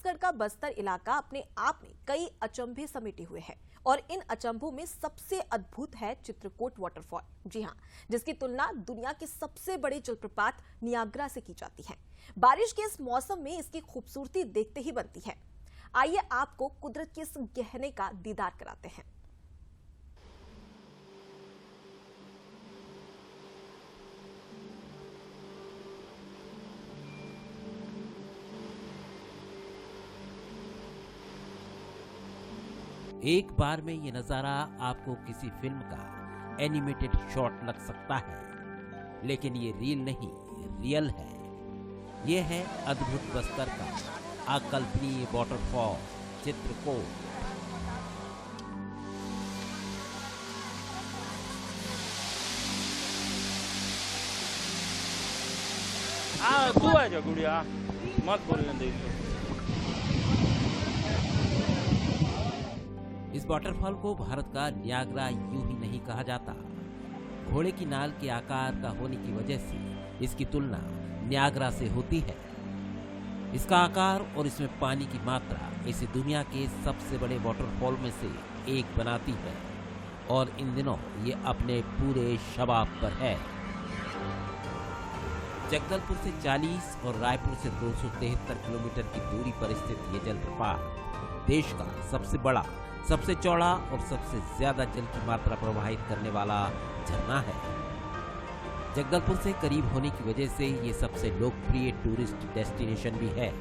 छत्तीसगढ़ का बस्तर इलाका अपने आप में कई अचंभे समेटे हुए है और इन अचंभों में सबसे अद्भुत है चित्रकोट वाटरफॉल। जी हां, जिसकी तुलना दुनिया के सबसे बड़े जलप्रपात नियाग्रा से की जाती है। बारिश के इस मौसम में इसकी खूबसूरती देखते ही बनती है। आइए आपको कुदरत के इस गहने का दीदार कराते हैं। एक बार में ये नजारा आपको किसी फिल्म का एनिमेटेड शॉट लग सकता है, लेकिन ये रील नहीं, रियल है। ये है अद्भुत बस्तर का अकल्पनीय वाटरफॉल चित्रकोट। तू है जो गुड़िया मत बोलने दे। इस वाटरफॉल को भारत का नियाग्रा यूं ही नहीं कहा जाता। घोड़े की नाल के आकार का होने की वजह से इसकी तुलना नियाग्रा से होती है। इसका आकार और इसमें पानी की मात्रा इसे दुनिया के सबसे बड़े वाटरफॉल में से एक बनाती है और इन दिनों ये अपने पूरे शबाब पर है। जगदलपुर से 40 और रायपुर से 273 किलोमीटर की दूरी पर स्थित ये जलप्रपात देश का सबसे बड़ा, सबसे चौड़ा और सबसे ज्यादा जल की मात्रा प्रवाहित करने वाला झरना है। जगदलपुर से करीब होने की वजह से ये सबसे लोकप्रिय टूरिस्ट डेस्टिनेशन भी है।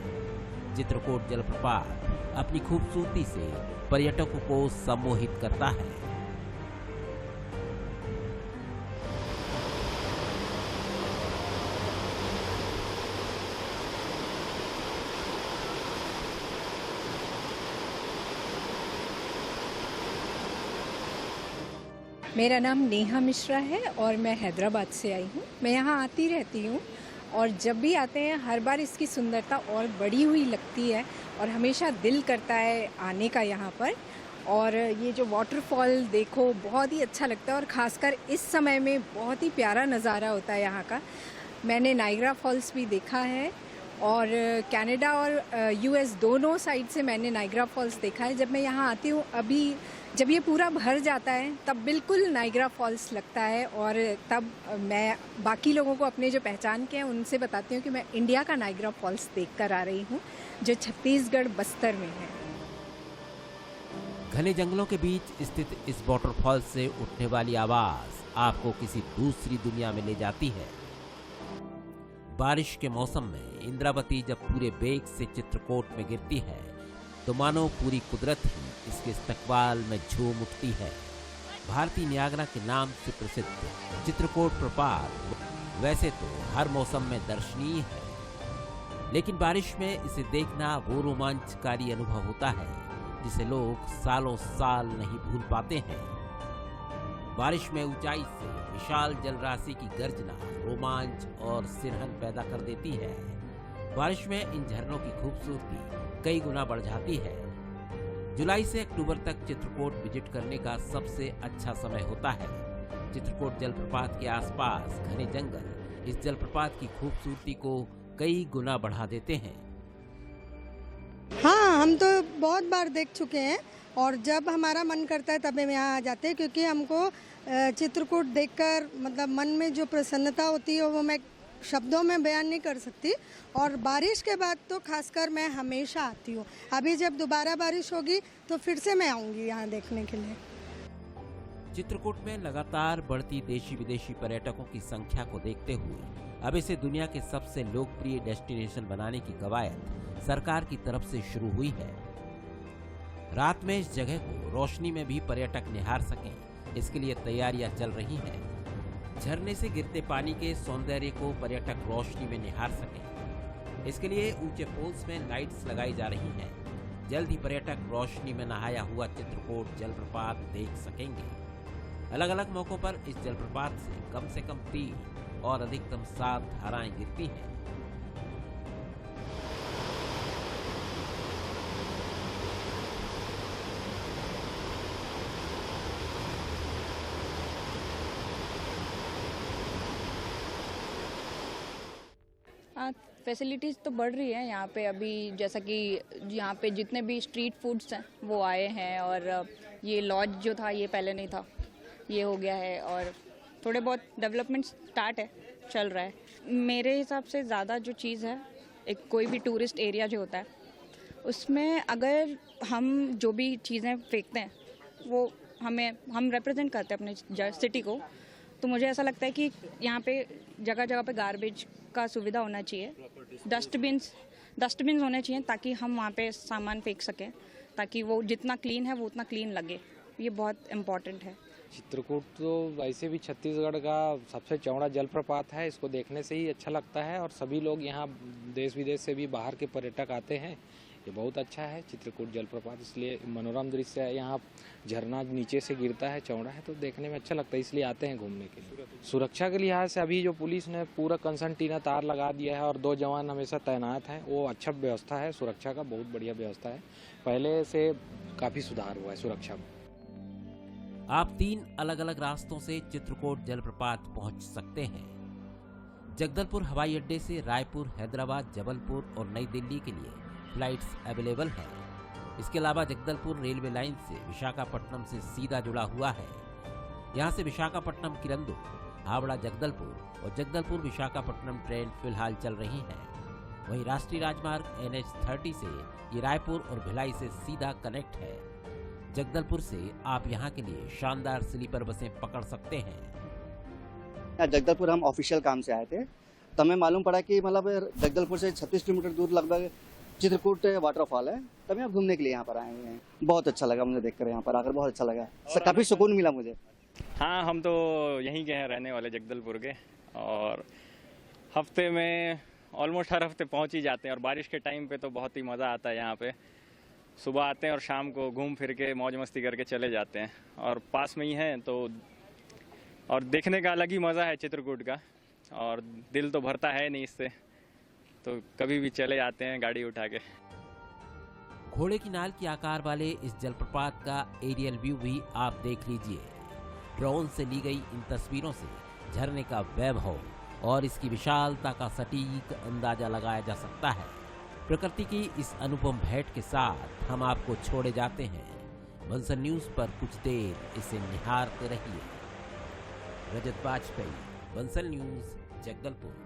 चित्रकोट जलप्रपात अपनी खूबसूरती से पर्यटकों को सम्मोहित करता है। मेरा नाम नेहा मिश्रा है और मैं हैदराबाद से आई हूँ। मैं यहाँ आती रहती हूँ और जब भी आते हैं हर बार इसकी सुंदरता और बढ़ी हुई लगती है और हमेशा दिल करता है आने का यहाँ पर। और ये जो वाटरफॉल देखो बहुत ही अच्छा लगता है और ख़ासकर इस समय में बहुत ही प्यारा नज़ारा होता है यहाँ का। मैंने नायग्रा फॉल्स भी देखा है और कनाडा और यूएस दोनों साइड से मैंने नायग्रा फॉल्स देखा है। जब मैं यहाँ आती हूँ अभी जब ये पूरा भर जाता है तब बिल्कुल नायग्रा फॉल्स लगता है और तब मैं बाकी लोगों को अपने जो पहचान के हैं उनसे बताती हूँ कि मैं इंडिया का नायग्रा फॉल्स देख कर आ रही हूँ जो छत्तीसगढ़ बस्तर में है। घने जंगलों के बीच स्थित इस वाटरफॉल से उठने वाली आवाज आपको किसी दूसरी दुनिया में ले जाती है। बारिश के मौसम में इंद्रावती जब पूरे बेग से चित्रकोट में गिरती है तो मानो पूरी कुदरत ही इसके इस्तकबाल में झूम उठती है। भारतीय नियाग्रा के नाम से प्रसिद्ध चित्रकोट प्रपात वैसे तो हर मौसम में दर्शनीय है, लेकिन बारिश में इसे देखना वो रोमांचकारी अनुभव होता है जिसे लोग सालों साल नहीं भूल पाते हैं। बारिश में ऊंचाई से विशाल जलराशि की गर्जना रोमांच और सिरहन पैदा कर देती है। बारिश में इन झरनों की खूबसूरती कई गुना बढ़ जाती है। जुलाई से अक्टूबर तक चित्रकोट विजिट करने का सबसे अच्छा समय होता है। चित्रकोट जलप्रपात के आसपास घने जंगल इस जलप्रपात की खूबसूरती को कई गुना बढ़ा देते हैं। हाँ, हम तो बहुत बार देख चुके हैं और जब हमारा मन करता है तब हम यहाँ आ जाते हैं, क्योंकि हमको चित्रकूट देखकर मतलब मन में जो प्रसन्नता होती है वो मैं शब्दों में बयान नहीं कर सकती। और बारिश के बाद तो खासकर मैं हमेशा आती हूँ। अभी जब दोबारा बारिश होगी तो फिर से मैं आऊँगी यहाँ देखने के लिए। चित्रकूट में लगातार बढ़ती देशी विदेशी पर्यटकों की संख्या को देखते हुए अब इसे दुनिया के सबसे लोकप्रिय डेस्टिनेशन बनाने की कवायद सरकार की तरफ से शुरू हुई है। रात में इस जगह को रोशनी में भी पर्यटक निहार सकें, इसके लिए तैयारियां चल रही हैं। झरने से गिरते पानी के सौंदर्य को पर्यटक रोशनी में निहार सकें, इसके लिए ऊंचे पोल्स में लाइट्स लगाई जा रही हैं। जल्द ही पर्यटक रोशनी में नहाया हुआ चित्रकोट जलप्रपात देख सकेंगे। अलग अलग मौकों पर इस जलप्रपात से कम 3 और अधिकतम 7 धाराएं गिरती हैं। फैसिलिटीज़ तो बढ़ रही है यहाँ पे अभी, जैसा कि यहाँ पे जितने भी स्ट्रीट फूड्स हैं वो आए हैं, और ये लॉज जो था ये पहले नहीं था, ये हो गया है, और थोड़े बहुत डेवलपमेंट स्टार्ट है, चल रहा है। मेरे हिसाब से ज़्यादा जो चीज़ है, एक कोई भी टूरिस्ट एरिया जो होता है उसमें अगर हम जो भी चीज़ें फेंकते हैं वो हम रिप्रेजेंट करते हैं अपने सिटी को, तो मुझे ऐसा लगता है कि यहाँ पे जगह जगह पे गार्बेज का सुविधा होना चाहिए, डस्टबिन्स होने चाहिए ताकि हम वहाँ पे सामान फेंक सकें, ताकि वो जितना क्लीन है वो उतना क्लीन लगे। ये बहुत इम्पॉर्टेंट है। चित्रकूट तो वैसे भी छत्तीसगढ़ का सबसे चौड़ा जलप्रपात है, इसको देखने से ही अच्छा लगता है और सभी लोग यहाँ देश विदेश से भी बाहर के पर्यटक आते हैं। ये बहुत अच्छा है चित्रकूट जलप्रपात, इसलिए मनोरम दृश्य है। यहाँ झरना नीचे से गिरता है, चौड़ा है, तो देखने में अच्छा लगता है, इसलिए आते हैं घूमने के लिए। सुरक्षा के लिहाज से अभी जो पुलिस ने पूरा कंसर्टीना तार लगा दिया है और 2 जवान हमेशा तैनात हैं, वो अच्छा व्यवस्था है, सुरक्षा का बहुत बढ़िया व्यवस्था है। पहले से काफ़ी सुधार हुआ है सुरक्षा में। आप 3 अलग अलग रास्तों से चित्रकूट जलप्रपात पहुंच सकते हैं। जगदलपुर हवाई अड्डे से रायपुर, हैदराबाद, जबलपुर और नई दिल्ली के लिए फ्लाइट्स अवेलेबल हैं। इसके अलावा जगदलपुर रेलवे लाइन से विशाखापट्टनम से सीधा जुड़ा हुआ है। यहां से विशाखापट्टनम किरंदुल, हावड़ा जगदलपुर और जगदलपुर विशाखापट्टनम ट्रेन फिलहाल चल रही हैं। वहीं राष्ट्रीय राजमार्ग NH30 से ये रायपुर और भिलाई से सीधा कनेक्ट है। जगदलपुर से आप यहां के लिए शानदार स्लीपर बसें पकड़ सकते हैं। जगदलपुर हम ऑफिशियल काम से आए थे, तो हमें मालूम पड़ा कि मतलब जगदलपुर से 36 किलोमीटर दूर लगभग चित्रकूट वाटरफॉल है, तभी हम घूमने के लिए यहाँ पर आए हुए हैं। बहुत अच्छा लगा मुझे देखकर, यहाँ पर आकर बहुत अच्छा लगा, काफ़ी सुकून मिला मुझे। हाँ, हम तो यहीं के हैं, रहने वाले जगदलपुर के, और हफ्ते में ऑलमोस्ट हर हफ्ते पहुँच ही जाते हैं। और बारिश के टाइम पे तो बहुत ही मज़ा आता है यहाँ पे। सुबह आते हैं और शाम को घूम फिर के मौज मस्ती करके चले जाते हैं, और पास में ही हैं तो, और देखने का अलग ही मज़ा है चित्रकूट का, और दिल तो भरता है नहीं इससे, तो कभी भी चले जाते हैं गाड़ी उठा के। घोड़े की नाल के आकार वाले इस जलप्रपात का एरियल व्यू भी आप देख लीजिए। ड्रोन से ली गई इन तस्वीरों से झरने का वैभव और इसकी विशालता का सटीक अंदाजा लगाया जा सकता है। प्रकृति की इस अनुपम भेंट के साथ हम आपको छोड़े जाते हैं। बंसल न्यूज पर कुछ देर इसे निहारते रहिए। रजत वाजपेयी, बंसल न्यूज, जगदलपुर।